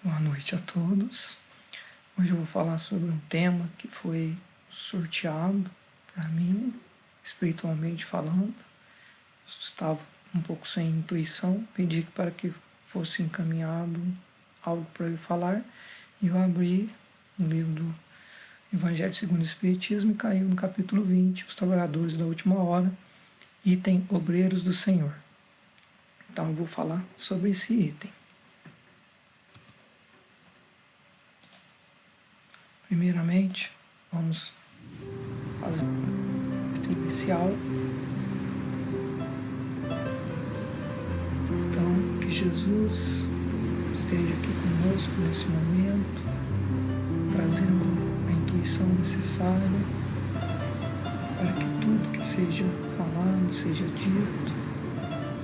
Boa noite a todos. Hoje eu vou falar sobre um tema que foi sorteado para mim, espiritualmente falando. Eu estava um pouco sem intuição, pedi para que fosse encaminhado algo para eu falar, e eu abri o livro do Evangelho segundo o Espiritismo e caiu no capítulo 20, Os Trabalhadores da Última Hora, item Obreiros do Senhor. Então eu vou falar sobre esse item. Primeiramente, vamos fazer esse inicial. Então, que Jesus esteja aqui conosco nesse momento, trazendo a intuição necessária para que tudo que seja falado, seja dito,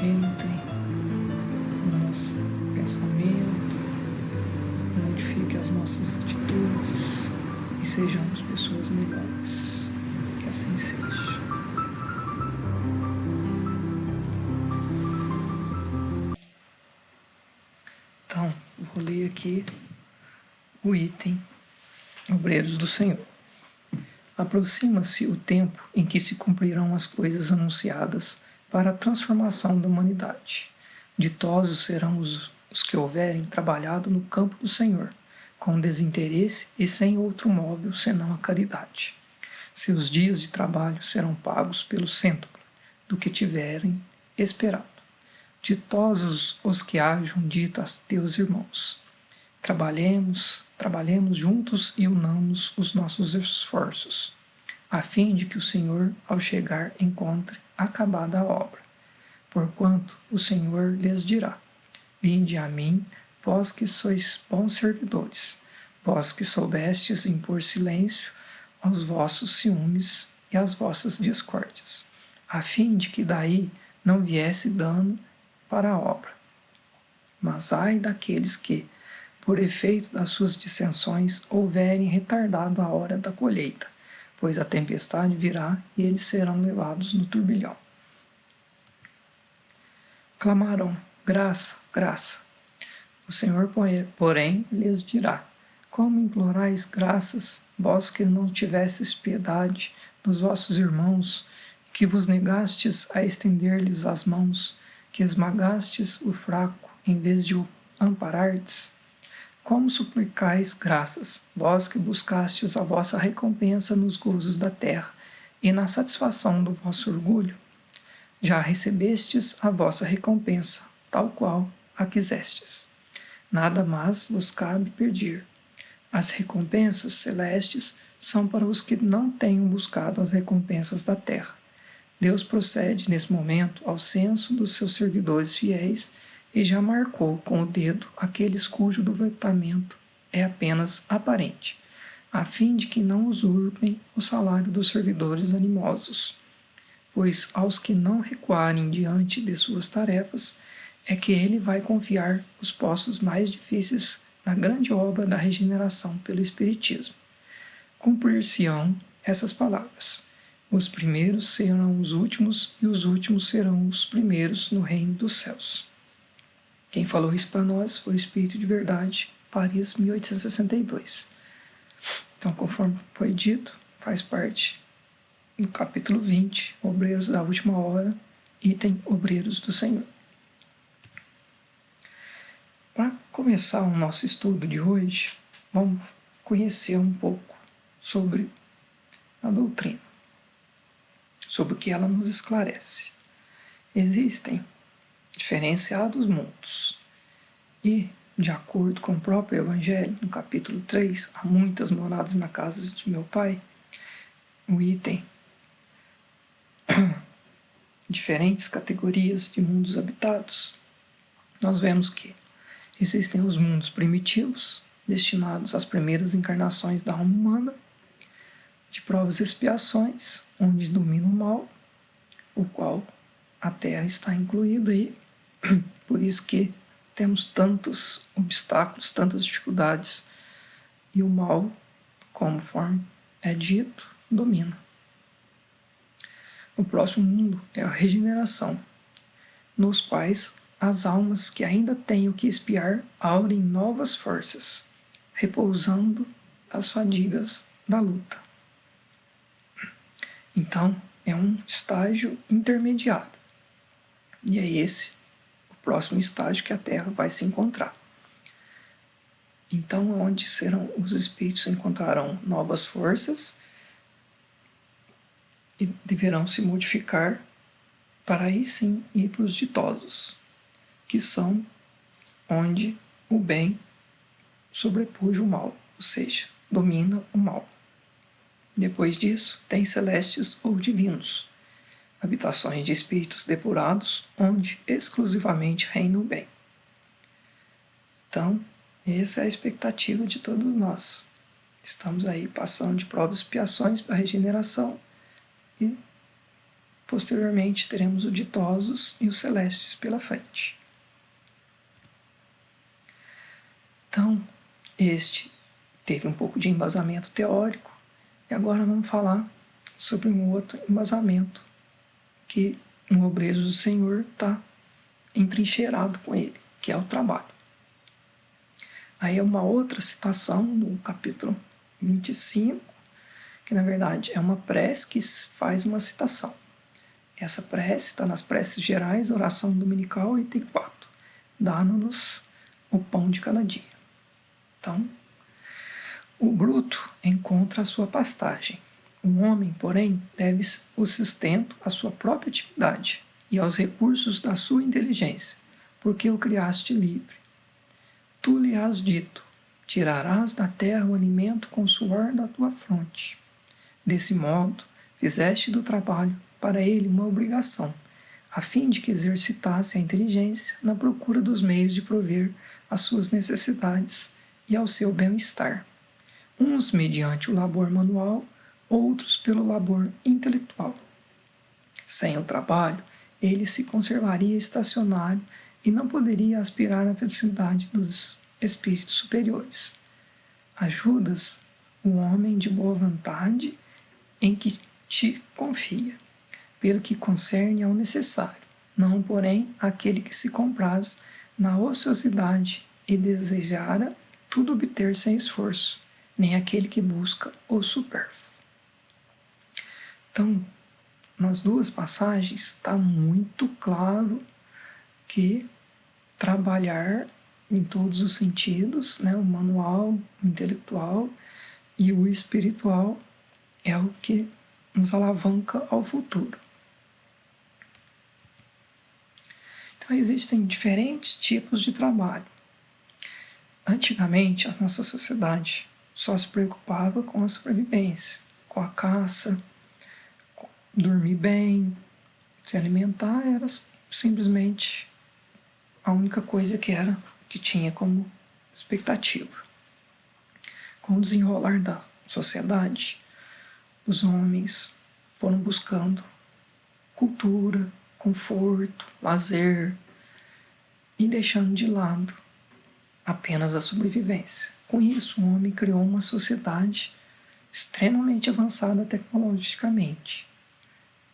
entre no nosso pensamento, modifique as nossas atitudes e sejamos pessoas melhores. Que assim seja. Então, vou ler aqui o item Obreiros do Senhor. Aproxima-se o tempo em que se cumprirão as coisas anunciadas para a transformação da humanidade. Ditosos serão os que houverem trabalhado no campo do Senhor, com desinteresse e sem outro móvel senão a caridade. Seus dias de trabalho serão pagos pelo cêntuplo do que tiverem esperado. Ditosos os que hajam dito a teus irmãos: trabalhemos juntos e unamos os nossos esforços, a fim de que o Senhor, ao chegar, encontre acabada a obra. Porquanto o Senhor lhes dirá: vinde a mim, vós que sois bons servidores, vós que soubestes impor silêncio aos vossos ciúmes e às vossas discórdias, a fim de que daí não viesse dano para a obra. Mas ai daqueles que, por efeito das suas dissensões, houverem retardado a hora da colheita, pois a tempestade virá e eles serão levados no turbilhão. Clamarão: graça, graça. O Senhor, porém, lhes dirá: como implorais graças, vós que não tivestes piedade dos vossos irmãos, que vos negastes a estender-lhes as mãos, que esmagastes o fraco em vez de o amparardes? Como suplicais graças, vós que buscastes a vossa recompensa nos gozos da terra e na satisfação do vosso orgulho? Já recebestes a vossa recompensa, tal qual a quisestes. Nada mais vos cabe pedir. As recompensas celestes são para os que não tenham buscado as recompensas da terra. Deus procede, nesse momento, ao censo dos seus servidores fiéis e já marcou com o dedo aqueles cujo duvidamento é apenas aparente, a fim de que não usurpem o salário dos servidores animosos. Pois aos que não recuarem diante de suas tarefas, é que ele vai confiar os postos mais difíceis na grande obra da regeneração pelo Espiritismo. Cumprir-se-ão essas palavras: os primeiros serão os últimos e os últimos serão os primeiros no reino dos céus. Quem falou isso para nós foi o Espírito de Verdade, Paris, 1862. Então, conforme foi dito, faz parte do capítulo 20, Obreiros da Última Hora, item Obreiros do Senhor. Para começar o nosso estudo de hoje, vamos conhecer um pouco sobre a doutrina, sobre o que ela nos esclarece. Existem diferenciados mundos e, de acordo com o próprio Evangelho, no capítulo 3, há muitas moradas na casa de meu Pai, o item diferentes categorias de mundos habitados. Nós vemos que existem os mundos primitivos, destinados às primeiras encarnações da alma humana, de provas e expiações, onde domina o mal, o qual a Terra está incluída aí, por isso que temos tantos obstáculos, tantas dificuldades, e o mal, conforme é dito, domina. O próximo mundo é a regeneração, nos quais as almas que ainda têm o que espiar aurem novas forças, repousando as fadigas da luta. Então, é um estágio intermediário. E é esse o próximo estágio que a Terra vai se encontrar. Então, onde serão os espíritos encontrarão novas forças e deverão se modificar para aí sim ir para os ditosos, que são onde o bem sobrepuja o mal, ou seja, domina o mal. Depois disso, tem celestes ou divinos, habitações de espíritos depurados, onde exclusivamente reina o bem. Então, essa é a expectativa de todos nós. Estamos aí passando de provas e expiações para a regeneração e, posteriormente, teremos os ditosos e os celestes pela frente. Então, este teve um pouco de embasamento teórico e agora vamos falar sobre um outro embasamento que um obreiro do Senhor está entrincheirado com ele, que é o trabalho. Aí é uma outra citação no capítulo 25, que na verdade é uma prece que faz uma citação. Essa prece está nas preces gerais, oração dominical, item 4. Dá-nos o pão de cada dia. Então, o bruto encontra a sua pastagem. O homem, porém, deve o sustento à sua própria atividade e aos recursos da sua inteligência, porque o criaste livre. Tu lhe has dito: tirarás da terra o alimento com o suor da tua fronte. Desse modo, fizeste do trabalho para ele uma obrigação, a fim de que exercitasse a inteligência na procura dos meios de prover às suas necessidades e ao seu bem-estar, uns mediante o labor manual, outros pelo labor intelectual. Sem o trabalho, ele se conservaria estacionário e não poderia aspirar à felicidade dos espíritos superiores. Ajudas o homem de boa vontade em que te confia, pelo que concerne ao necessário, não, porém, aquele que se compraz na ociosidade e desejara tudo obter sem esforço, nem aquele que busca o supérfluo. Então, nas duas passagens está muito claro que trabalhar em todos os sentidos, né, o manual, o intelectual e o espiritual, é o que nos alavanca ao futuro. Então, existem diferentes tipos de trabalho. Antigamente, a nossa sociedade só se preocupava com a sobrevivência, com a caça, com dormir bem, se alimentar era simplesmente a única coisa que tinha como expectativa. Com o desenrolar da sociedade, os homens foram buscando cultura, conforto, lazer e deixando de lado apenas a sobrevivência. Com isso, o homem criou uma sociedade extremamente avançada tecnologicamente.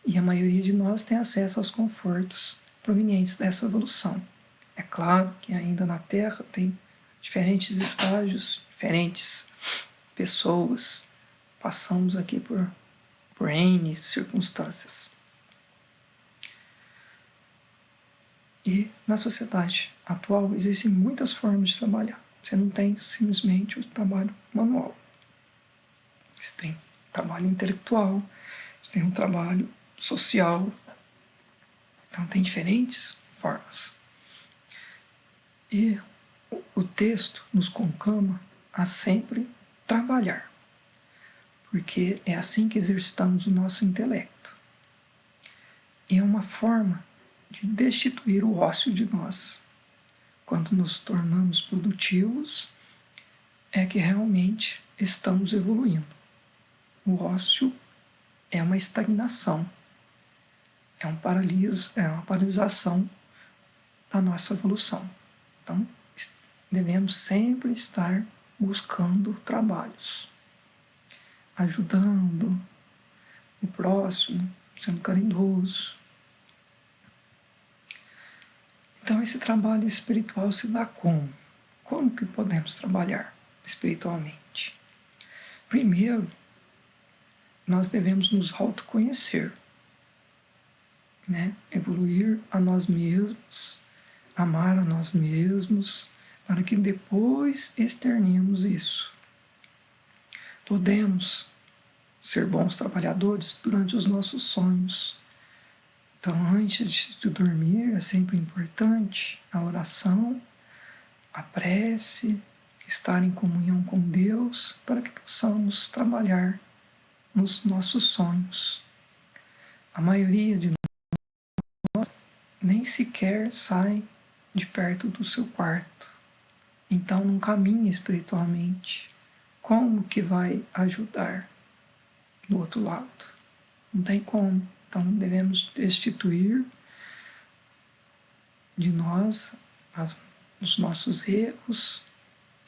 E a maioria de nós tem acesso aos confortos provenientes dessa evolução. É claro que ainda na Terra tem diferentes estágios, diferentes pessoas. Passamos aqui por N circunstâncias. E na sociedade atual existem muitas formas de trabalhar. Você não tem simplesmente o trabalho manual. Você tem trabalho intelectual, você tem um trabalho social. Então tem diferentes formas. E o texto nos conclama a sempre trabalhar, porque é assim que exercitamos o nosso intelecto. E é uma forma de destituir o ócio de nós. Quando nos tornamos produtivos, é que realmente estamos evoluindo. O ócio é uma estagnação, é uma paralisação da nossa evolução. Então, devemos sempre estar buscando trabalhos, ajudando o próximo, sendo caridoso. Então, esse trabalho espiritual se dá como? Como que podemos trabalhar espiritualmente? Primeiro, nós devemos nos autoconhecer, né? Evoluir a nós mesmos, amar a nós mesmos, para que depois externemos isso. Podemos ser bons trabalhadores durante os nossos sonhos. Então, antes de dormir, é sempre importante a oração, a prece, estar em comunhão com Deus, para que possamos trabalhar nos nossos sonhos. A maioria de nós nem sequer sai de perto do seu quarto, então não caminha espiritualmente. Como que vai ajudar do outro lado? Não tem como. Então devemos destituir de nós os nossos erros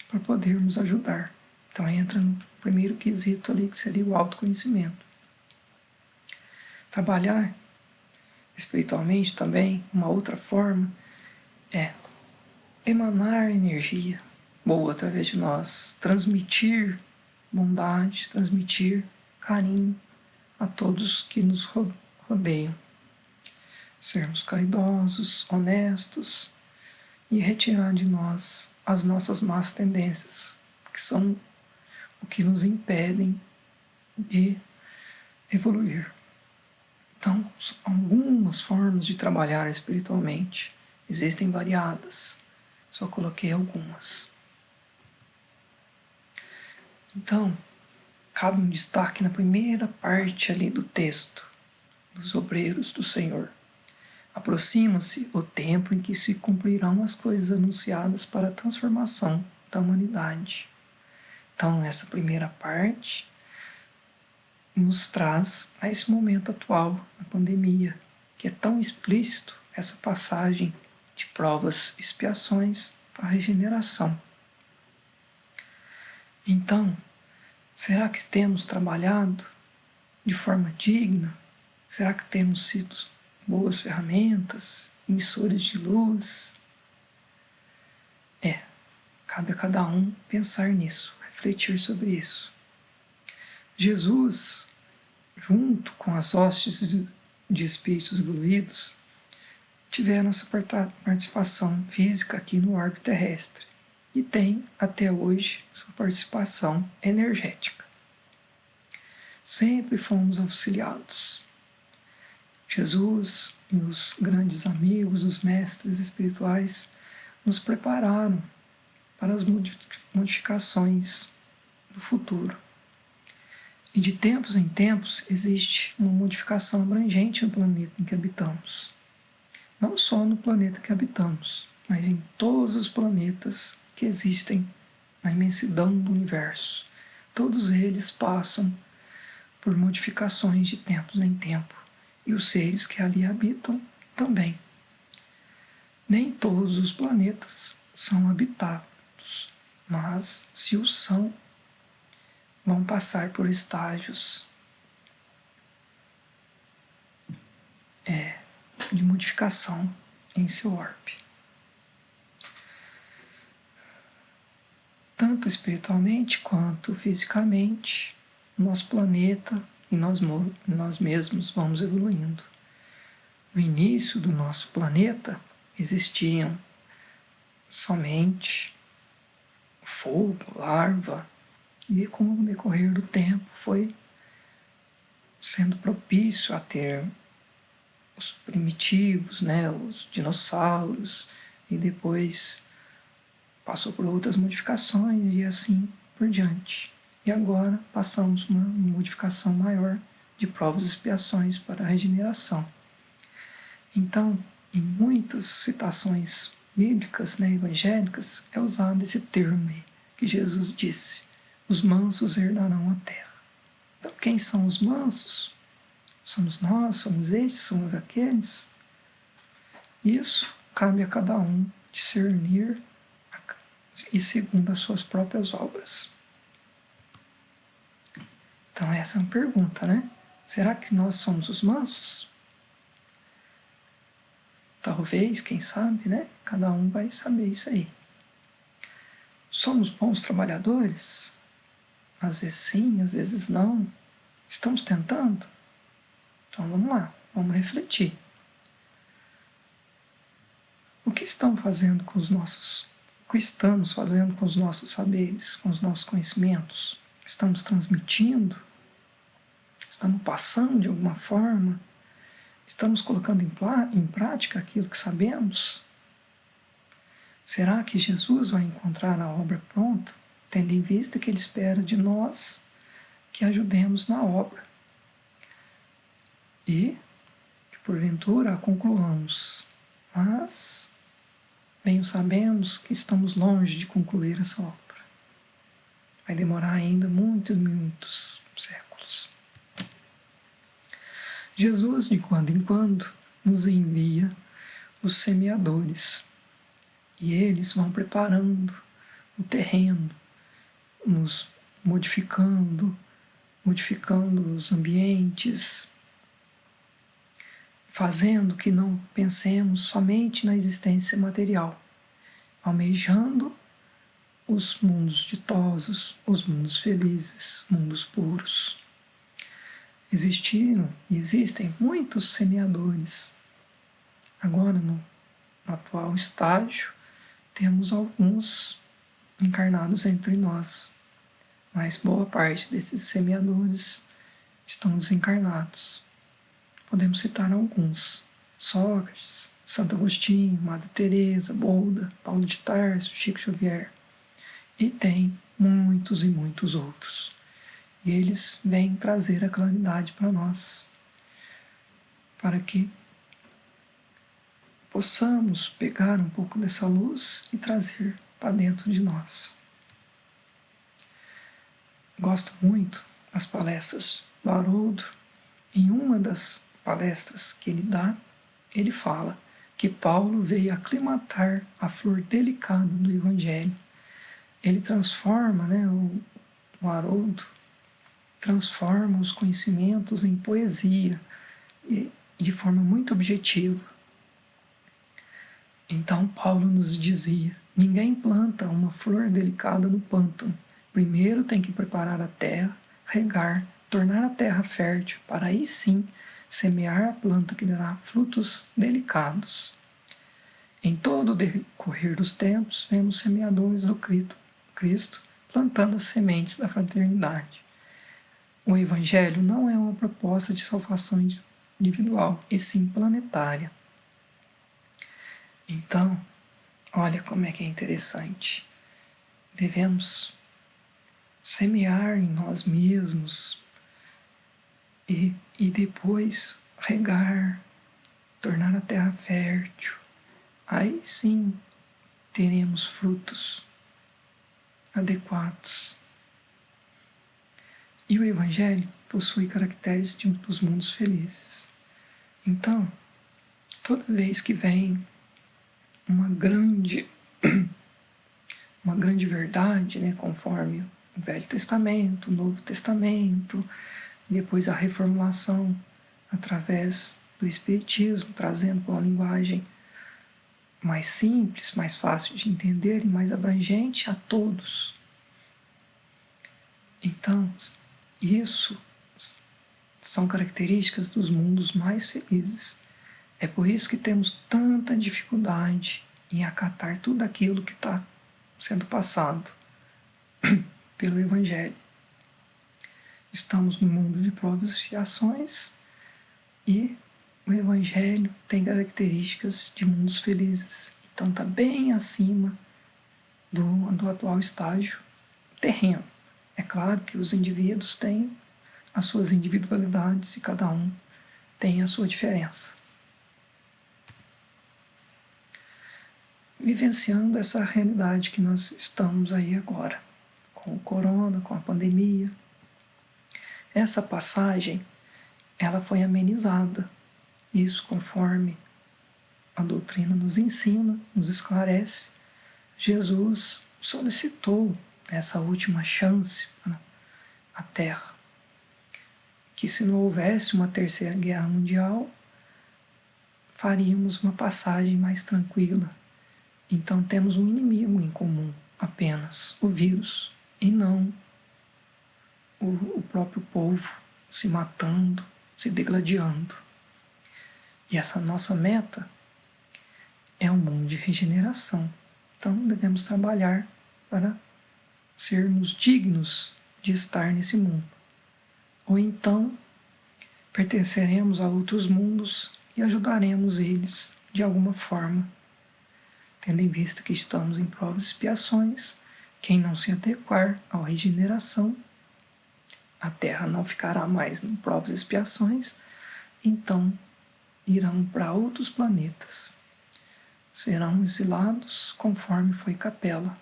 para podermos ajudar. Então entra no primeiro quesito ali, que seria o autoconhecimento. Trabalhar espiritualmente também, uma outra forma, é emanar energia boa através de nós, transmitir bondade, transmitir carinho a todos que nos rodeiam. Sermos caridosos, honestos e retirar de nós as nossas más tendências, que são o que nos impedem de evoluir. Então, algumas formas de trabalhar espiritualmente. Existem variadas, só coloquei algumas. Então, cabe um destaque na primeira parte ali do texto, dos obreiros do Senhor. Aproxima-se o tempo em que se cumprirão as coisas anunciadas para a transformação da humanidade. Então, essa primeira parte nos traz a esse momento atual, na pandemia, que é tão explícito essa passagem de provas e expiações para a regeneração. Então, será que temos trabalhado de forma digna? Será que temos sido boas ferramentas, emissores de luz? Cabe a cada um pensar nisso, refletir sobre isso. Jesus, junto com as hostes de espíritos evoluídos, tiveram essa participação física aqui no orbe terrestre e tem, até hoje, sua participação energética. Sempre fomos auxiliados. Jesus e os grandes amigos, os mestres espirituais, nos prepararam para as modificações do futuro. E de tempos em tempos existe uma modificação abrangente no planeta em que habitamos. Não só no planeta que habitamos, mas em todos os planetas que existem na imensidão do universo. Todos eles passam por modificações de tempos em tempo, e os seres que ali habitam também. Nem todos os planetas são habitados, mas se o são, vão passar por estágios de modificação em seu orbe. Tanto espiritualmente quanto fisicamente, nosso planeta e nós mesmos vamos evoluindo. No início do nosso planeta existiam somente fogo, larva, e com o decorrer do tempo foi sendo propício a ter os primitivos, né, os dinossauros, e depois passou por outras modificações e assim por diante. E agora passamos uma modificação maior de provas e expiações para a regeneração. Então, em muitas citações bíblicas, né, evangélicas, é usado esse termo aí, que Jesus disse: os mansos herdarão a terra. Então, quem são os mansos? Somos nós, somos estes, somos aqueles? Isso cabe a cada um discernir e segundo as suas próprias obras. Então essa é uma pergunta, né? Será que nós somos os mansos? Talvez, quem sabe, né? Cada um vai saber isso aí. Somos bons trabalhadores? Às vezes sim, às vezes não. Estamos tentando? Então vamos lá, vamos refletir. O que estamos fazendo com os nossos, o que estamos fazendo com os nossos saberes, com os nossos conhecimentos? Estamos transmitindo? Estamos passando de alguma forma? Estamos colocando em prática aquilo que sabemos? Será que Jesus vai encontrar a obra pronta, tendo em vista que Ele espera de nós que ajudemos na obra e que porventura a concluamos? Mas bem sabemos que estamos longe de concluir essa obra. Vai demorar ainda muitos, muitos séculos. Jesus, de quando em quando, nos envia os semeadores. E eles vão preparando o terreno, nos modificando os ambientes, fazendo que não pensemos somente na existência material, almejando os mundos ditosos, os mundos felizes, mundos puros. Existiram e existem muitos semeadores. Agora, no atual estágio, temos alguns encarnados entre nós, mas boa parte desses semeadores estão desencarnados. Podemos citar alguns: Sócrates, Santo Agostinho, Madre Teresa, Buda, Paulo de Tarso, Chico Xavier. E tem muitos e muitos outros. E eles vêm trazer a claridade para nós, para que possamos pegar um pouco dessa luz e trazer para dentro de nós. Gosto muito das palestras do Haroldo. Em uma das palestras que ele dá, ele fala que Paulo veio aclimatar a flor delicada do Evangelho. Ele transforma, o Haroldo transforma os conhecimentos em poesia e de forma muito objetiva. Então Paulo nos dizia: ninguém planta uma flor delicada no pântano. Primeiro tem que preparar a terra, regar, tornar a terra fértil, para aí sim semear a planta que dará frutos delicados. Em todo o decorrer dos tempos, vemos semeadores do Cristo plantando as sementes da fraternidade. O Evangelho não é uma proposta de salvação individual, e sim planetária. Então, olha como é que é interessante. Devemos semear em nós mesmos e depois regar, tornar a terra fértil. Aí sim teremos frutos adequados. E o Evangelho possui caracteres dos mundos felizes. Então, toda vez que vem uma grande verdade, conforme o Velho Testamento, o Novo Testamento, depois a reformulação através do Espiritismo, trazendo para uma linguagem mais simples, mais fácil de entender e mais abrangente a todos. Então, isso são características dos mundos mais felizes. É por isso que temos tanta dificuldade em acatar tudo aquilo que está sendo passado pelo Evangelho. Estamos no mundo de provas e expiações e o Evangelho tem características de mundos felizes. Então está bem acima do atual estágio terreno. É claro que os indivíduos têm as suas individualidades e cada um tem a sua diferença. Vivenciando essa realidade que nós estamos aí agora, com o corona, com a pandemia. Essa passagem, ela foi amenizada. Isso conforme a doutrina nos ensina, nos esclarece. Jesus solicitou essa última chance para a Terra, que se não houvesse uma terceira guerra mundial, faríamos uma passagem mais tranquila. Então temos um inimigo em comum, apenas o vírus, e não o próprio povo se matando, se degladiando. E essa nossa meta é um mundo de regeneração. Então devemos trabalhar para sermos dignos de estar nesse mundo. Ou então pertenceremos a outros mundos e ajudaremos eles de alguma forma. Tendo em vista que estamos em provas e expiações, quem não se adequar à regeneração, a Terra não ficará mais em provas e expiações, então irão para outros planetas. Serão exilados conforme foi Capela.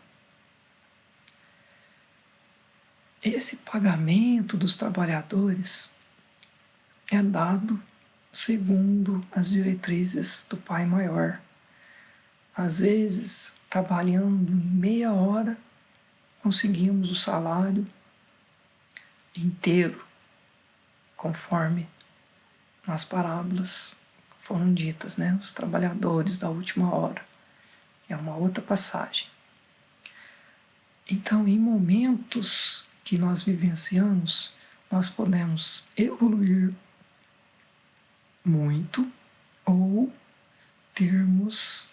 Esse pagamento dos trabalhadores é dado segundo as diretrizes do Pai Maior. Às vezes, trabalhando em meia hora, conseguimos o salário inteiro, conforme as parábolas foram ditas, né? Os trabalhadores da última hora. É uma outra passagem. Então, em momentos que nós vivenciamos, nós podemos evoluir muito ou termos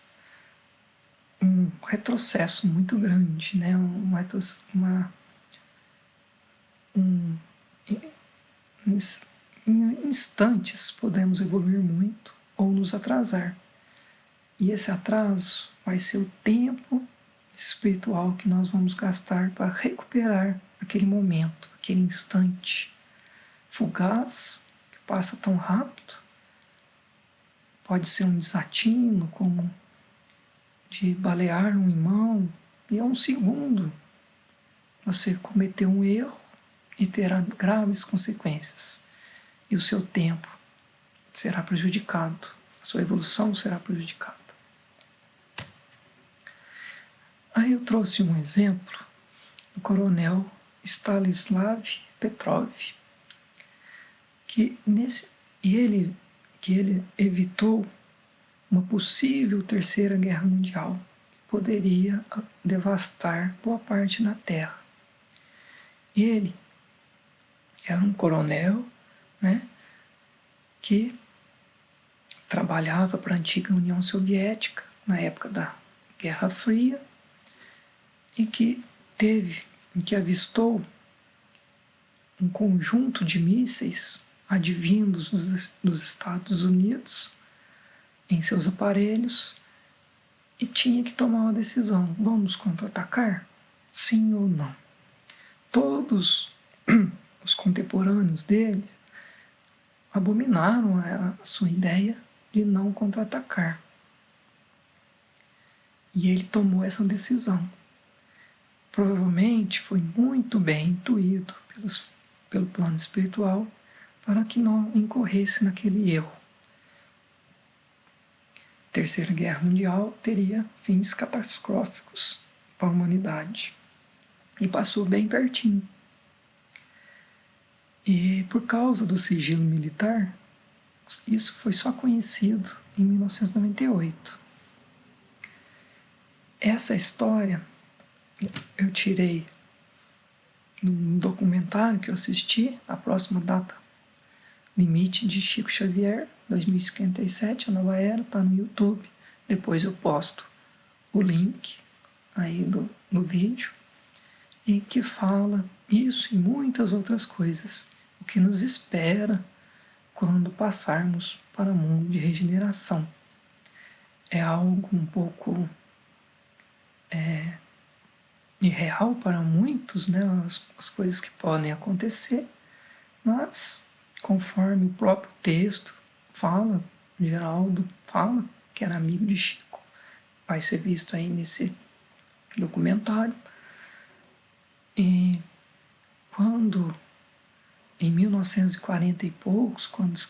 um retrocesso muito grande, né? Em instantes podemos evoluir muito ou nos atrasar. E esse atraso vai ser o tempo espiritual que nós vamos gastar para recuperar aquele momento, aquele instante fugaz, que passa tão rápido. Pode ser um desatino, como de balear um irmão, e a um segundo você cometeu um erro e terá graves consequências. E o seu tempo será prejudicado, a sua evolução será prejudicada. Aí eu trouxe um exemplo do coronel Stanislav Petrov, que ele evitou uma possível terceira guerra mundial que poderia devastar boa parte da Terra. Ele era um coronel, né, que trabalhava para a antiga União Soviética na época da Guerra Fria e que avistou um conjunto de mísseis advindos dos Estados Unidos em seus aparelhos e tinha que tomar uma decisão: vamos contra-atacar? Sim ou não? Todos os contemporâneos dele abominaram a sua ideia de não contra-atacar. E ele tomou essa decisão. Provavelmente foi muito bem intuído pelo plano espiritual para que não incorresse naquele erro. A Terceira Guerra Mundial teria fins catastróficos para a humanidade. E passou bem pertinho. E por causa do sigilo militar, isso foi só conhecido em 1998. Essa história eu tirei num documentário que eu assisti, A Próxima Data Limite de Chico Xavier, 2057, a Nova Era, está no YouTube. Depois eu posto o link aí do vídeo, em que fala isso e muitas outras coisas, o que nos espera quando passarmos para o mundo de regeneração. É algo um pouco irreal para muitos, né, as coisas que podem acontecer, mas conforme o próprio texto fala, Geraldo fala, que era amigo de Chico, vai ser visto aí nesse documentário. E quando, em 1940 e poucos, quando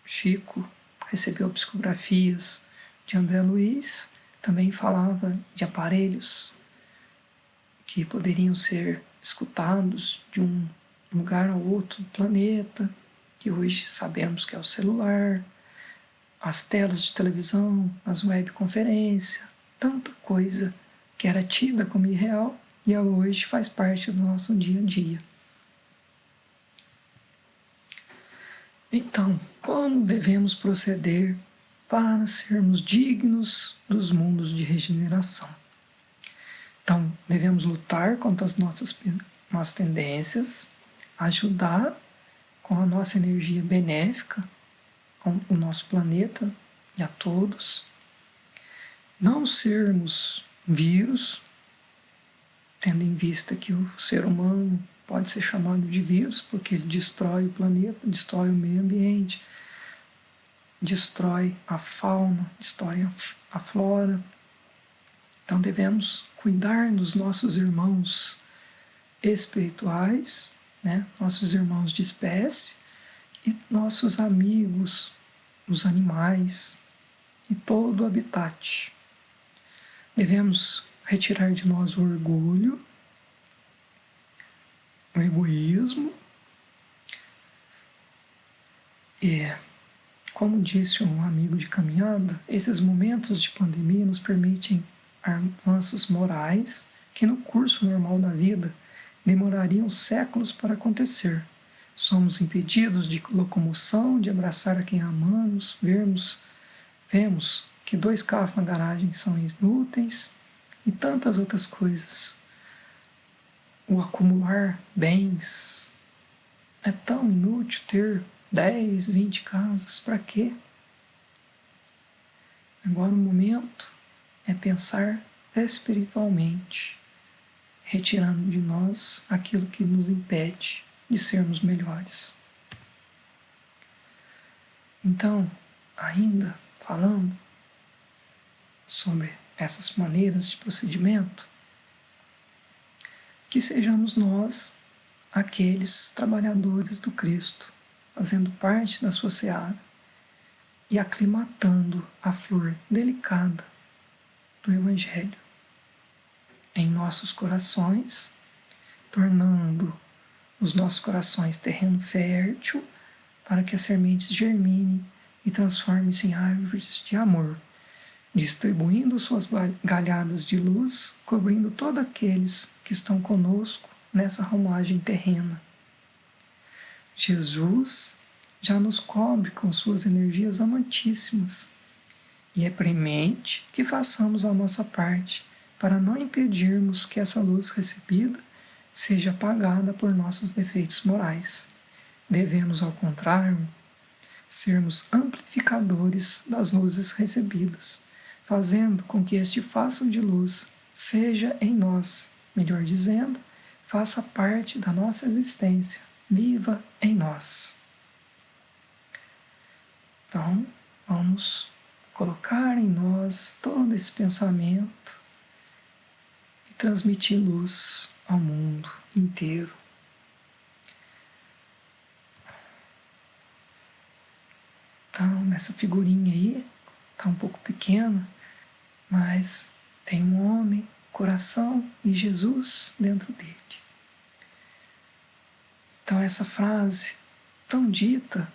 Chico recebeu psicografias de André Luiz, também falava de aparelhos que poderiam ser escutados de um lugar ao outro do planeta, que hoje sabemos que é o celular, as telas de televisão, as webconferências, tanta coisa que era tida como irreal e hoje faz parte do nosso dia a dia. Então, como devemos proceder para sermos dignos dos mundos de regeneração? Então, devemos lutar contra as nossas más tendências, ajudar com a nossa energia benéfica o nosso planeta e a todos, não sermos vírus, tendo em vista que o ser humano pode ser chamado de vírus porque ele destrói o planeta, destrói o meio ambiente, destrói a fauna, destrói a flora. Então devemos cuidar dos nossos irmãos espirituais, né? Nossos irmãos de espécie e nossos amigos, os animais e todo o habitat. Devemos retirar de nós o orgulho, o egoísmo e, como disse um amigo de caminhada, esses momentos de pandemia nos permitem avanços morais que no curso normal da vida demorariam séculos para acontecer. Somos impedidos de locomoção, de abraçar a quem amamos, vemos que 2 carros na garagem são inúteis e tantas outras coisas. O acumular bens é tão inútil, ter 10, 20 casas, para quê? Agora o momento é pensar espiritualmente, retirando de nós aquilo que nos impede de sermos melhores. Então, ainda falando sobre essas maneiras de procedimento, que sejamos nós aqueles trabalhadores do Cristo, fazendo parte da sua seara e aclimatando a flor delicada do Evangelho em nossos corações, tornando os nossos corações terreno fértil para que as sementes germinem e transformem-se em árvores de amor, distribuindo suas galhadas de luz, cobrindo todos aqueles que estão conosco nessa romagem terrena. Jesus já nos cobre com suas energias amantíssimas e é premente que façamos a nossa parte para não impedirmos que essa luz recebida seja apagada por nossos defeitos morais. Devemos, ao contrário, sermos amplificadores das luzes recebidas, fazendo com que este facho de luz seja em nós, melhor dizendo, faça parte da nossa existência, viva em nós. Então, vamos colocar em nós todo esse pensamento e transmitir luz ao mundo inteiro. Então, nessa figurinha aí, está um pouco pequena, mas tem um homem, coração e Jesus dentro dele. Então, essa frase tão dita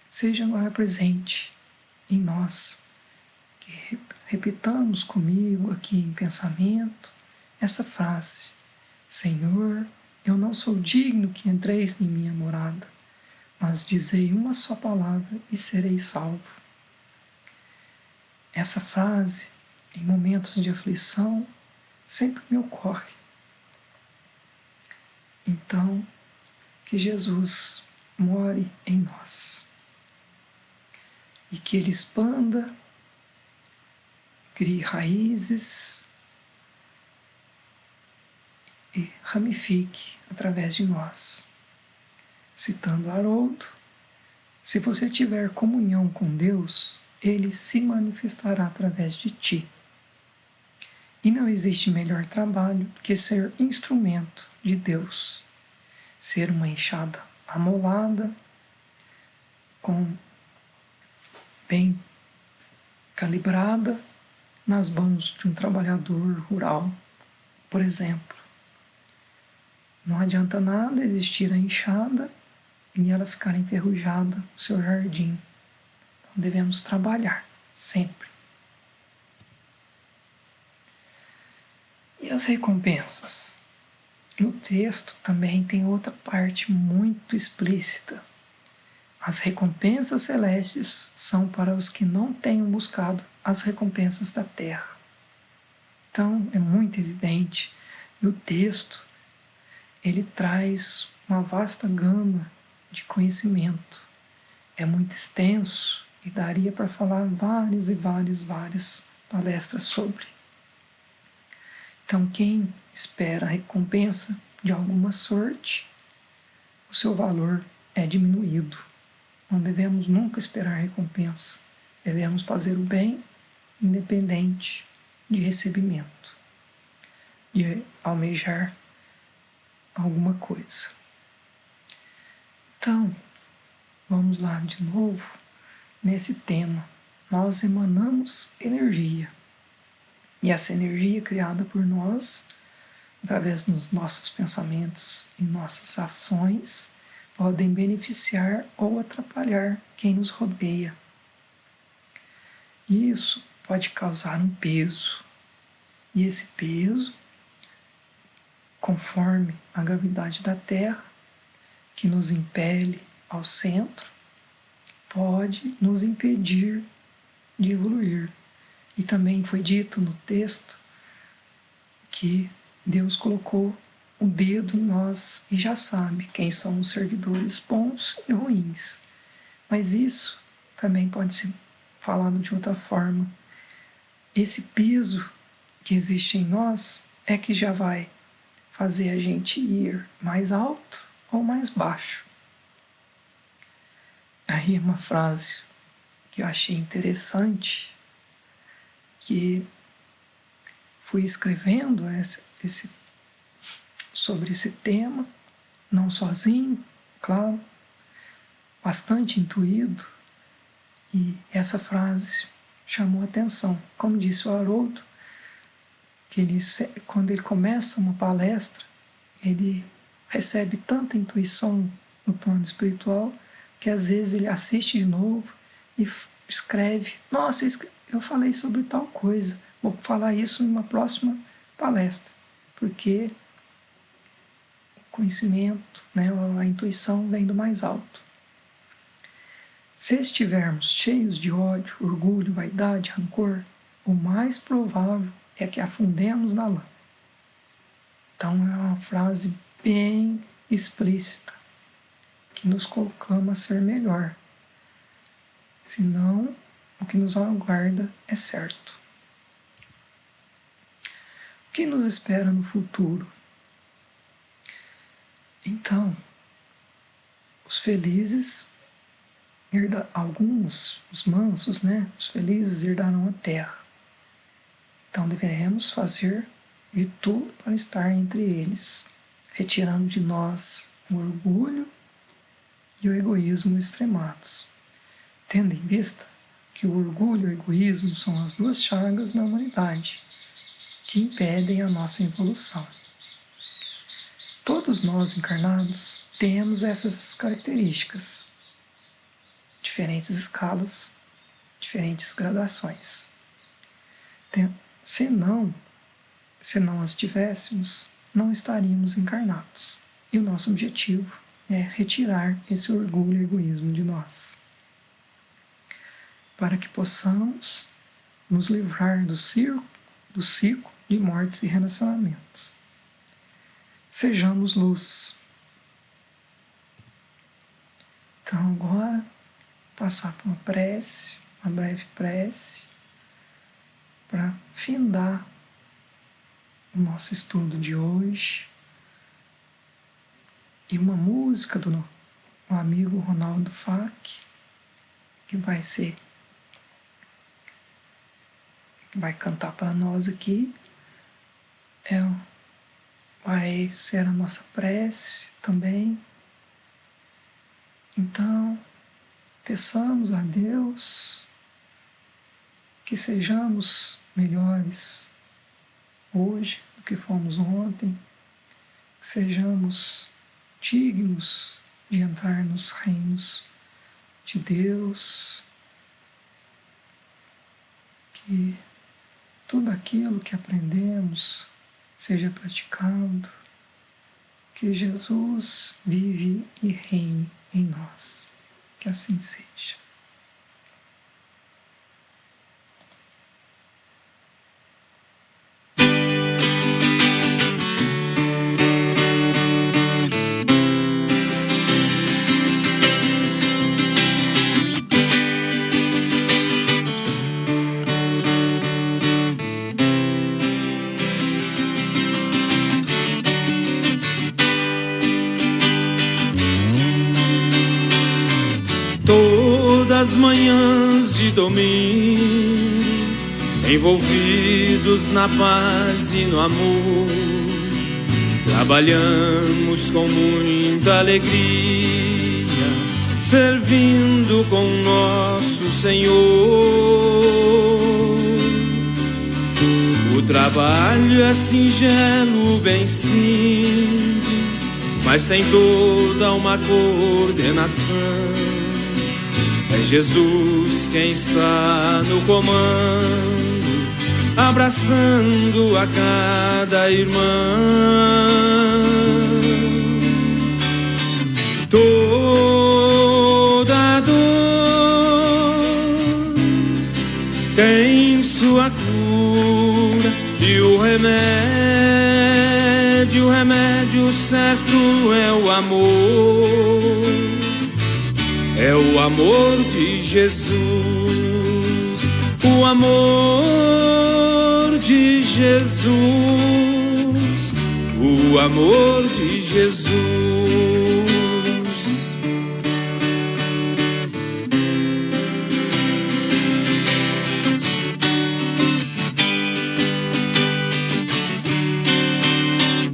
seja agora presente em nós, que repitamos comigo aqui em pensamento essa frase: Senhor, eu não sou digno que entreis em minha morada, mas dizei uma só palavra e serei salvo. Essa frase, em momentos de aflição, sempre me ocorre. Então, que Jesus more em nós e que Ele expanda, crie raízes e ramifique através de nós. Citando Haroldo, se você tiver comunhão com Deus, Ele se manifestará através de ti. E não existe melhor trabalho que ser instrumento de Deus, ser uma enxada amolada, bem calibrada nas mãos de um trabalhador rural, por exemplo. Não adianta nada existir a enxada e ela ficar enferrujada no seu jardim. devemos trabalhar sempre. E as recompensas? No texto também tem outra parte muito explícita. As recompensas celestes são para os que não tenham buscado as recompensas da terra. Então, é muito evidente. E o texto, ele traz uma vasta gama de conhecimento. É muito extenso e daria para falar várias palestras sobre. Então, quem espera a recompensa de alguma sorte, o seu valor é diminuído. Não devemos nunca esperar recompensa. Devemos fazer o bem, independente de recebimento, de almejar alguma coisa. Então, vamos lá de novo nesse tema. Nós emanamos energia. E essa energia criada por nós, através dos nossos pensamentos e nossas ações, podem beneficiar ou atrapalhar quem nos rodeia. Isso pode causar um peso. E esse peso, conforme a gravidade da Terra, que nos impele ao centro, pode nos impedir de evoluir. E também foi dito no texto que Deus colocou o dedo em nós e já sabe quem são os servidores bons e ruins. Mas isso também pode ser falado de outra forma. Esse peso que existe em nós é que já vai fazer a gente ir mais alto ou mais baixo. Aí uma frase que eu achei interessante, que fui escrevendo sobre esse tema, não sozinho, claro, bastante intuído, e essa frase chamou a atenção. Como disse o Haroldo, que quando ele começa uma palestra, ele recebe tanta intuição no plano espiritual, que às vezes ele assiste de novo e escreve: nossa, eu falei sobre tal coisa, vou falar isso em uma próxima palestra, porque o conhecimento, né, a intuição vem do mais alto. Se estivermos cheios de ódio, orgulho, vaidade, rancor, o mais provável é que afundemos na lama. Então é uma frase bem explícita, que nos conclama a ser melhor. Senão, o que nos aguarda é certo. O que nos espera no futuro? Então, os felizes, alguns, os mansos, né? Os felizes herdarão a terra. Então deveremos fazer de tudo para estar entre eles, retirando de nós o orgulho e o egoísmo extremados, tendo em vista que o orgulho e o egoísmo são as duas chagas da humanidade que impedem a nossa evolução. Todos nós encarnados temos essas características, diferentes escalas, diferentes gradações. Se não as tivéssemos, não estaríamos encarnados. E o nosso objetivo é retirar esse orgulho e egoísmo de nós, para que possamos nos livrar do ciclo de mortes e renascimentos. Sejamos luz. Então agora, passar por uma breve prece, para findar o nosso estudo de hoje, e uma música do amigo Ronaldo Fak, que vai cantar para nós aqui, vai ser a nossa prece também. Então, peçamos a Deus que sejamos melhores hoje do que fomos ontem, que sejamos dignos de entrar nos reinos de Deus, que tudo aquilo que aprendemos seja praticado, que Jesus vive e reine em nós. Que assim seja. Todas as manhãs de domingo, envolvidos na paz e no amor, trabalhamos com muita alegria, servindo com nosso Senhor. O trabalho é singelo, bem simples, mas tem toda uma coordenação. É Jesus quem está no comando, abraçando a cada irmão. Toda dor tem sua cura e o remédio certo é o amor. É o amor de Jesus, o amor de Jesus, o amor de Jesus.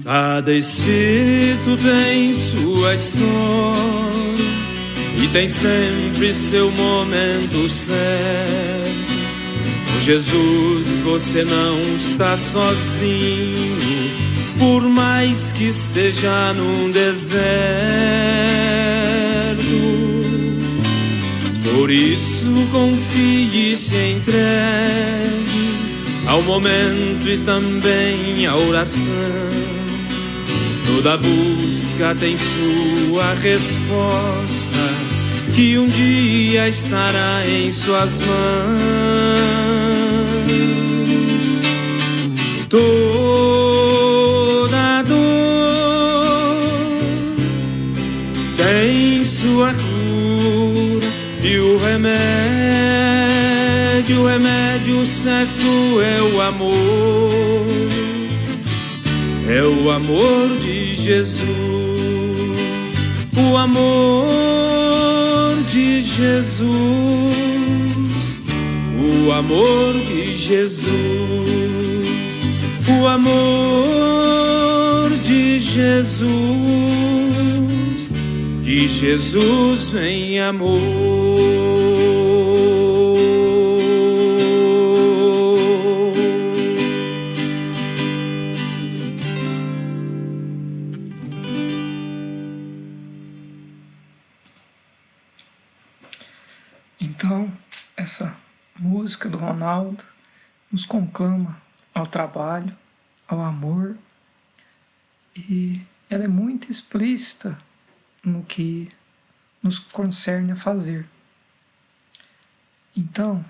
Cada espírito tem sua história e tem sempre seu momento certo. Com Jesus você não está sozinho, por mais que esteja num deserto. Por isso confie e se entregue ao momento e também à oração. Toda busca tem sua resposta, que um dia estará em suas mãos. Toda dor tem sua cura e o remédio certo é o amor. É o amor de Jesus, o amor de Jesus, o amor de Jesus, o amor de Jesus, de Jesus vem amor. Então, essa música do Ronaldo nos conclama ao trabalho, ao amor, e ela é muito explícita no que nos concerne a fazer. Então,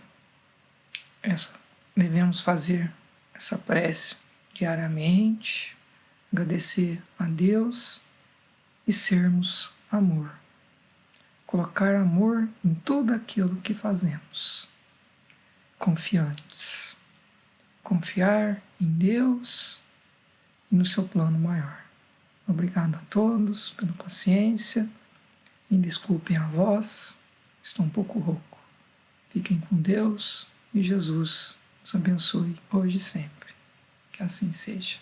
devemos fazer essa prece diariamente, agradecer a Deus e sermos amor. Colocar amor em tudo aquilo que fazemos. Confiantes. Confiar em Deus e no seu plano maior. Obrigado a todos pela paciência. E desculpem a voz, estou um pouco rouco. Fiquem com Deus e Jesus os abençoe hoje e sempre. Que assim seja.